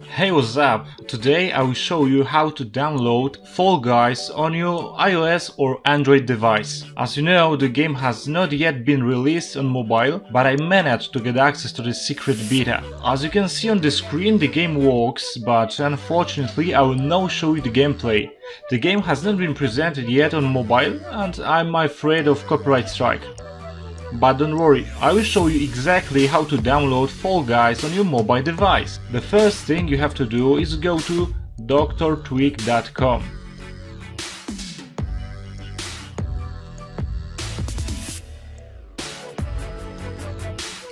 Hey, what's up? Today I will show you how to download Fall Guys on your iOS or Android device. As you know, the game has not yet been released on mobile, but I managed to get access to the secret beta. As you can see on the screen, the game works, but unfortunately I will now show you the gameplay. The game has not been presented yet on mobile and I'm afraid of copyright strike. But don't worry, I will show you exactly how to download Fall Guys on your mobile device. The first thing you have to do is go to drtweak.com.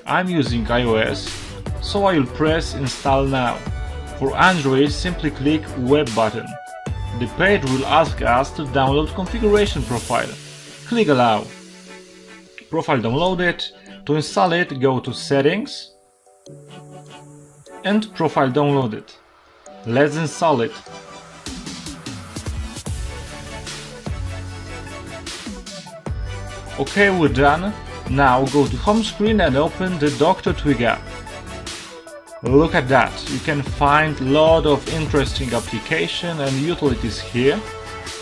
I'm using iOS, so I will press install now. For Android, simply click web button. The page will ask us to download configuration profile. Click allow. Profile downloaded. To install it, go to settings and profile downloaded. Let's install it. Okay, we're done. Now go to home screen and open the Dr. Twig app. Look at that, you can find a lot of interesting applications and utilities here.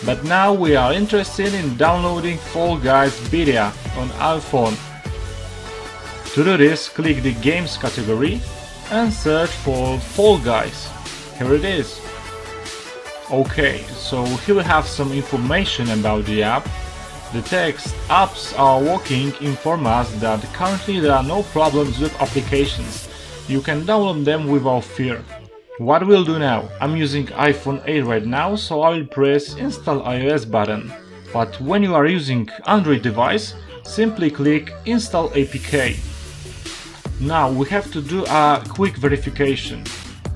But now we are interested in downloading Fall Guys beta on iPhone. To do this, click the Games category and search for Fall Guys. Here it is. Okay, so here we have some information about the app. The text "Apps are working" inform us that currently there are no problems with applications. You can download them without fear. What we'll do now, I'm using iPhone 8 right now, so I will press install iOS button. But when you are using Android device, simply click install APK. Now we have to do a quick verification.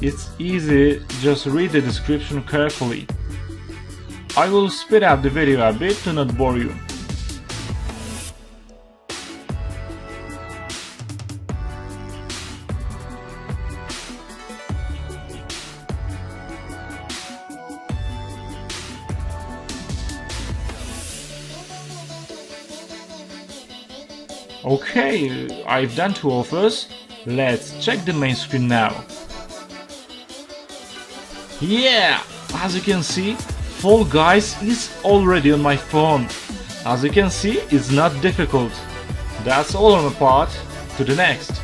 It's easy, just read the description carefully. I will speed up the video a bit to not bore you. Okay, I've done 2 offers. Let's check the main screen now. Yeah! As you can see, Fall Guys is already on my phone. As you can see, it's not difficult. That's all on my part. To the next.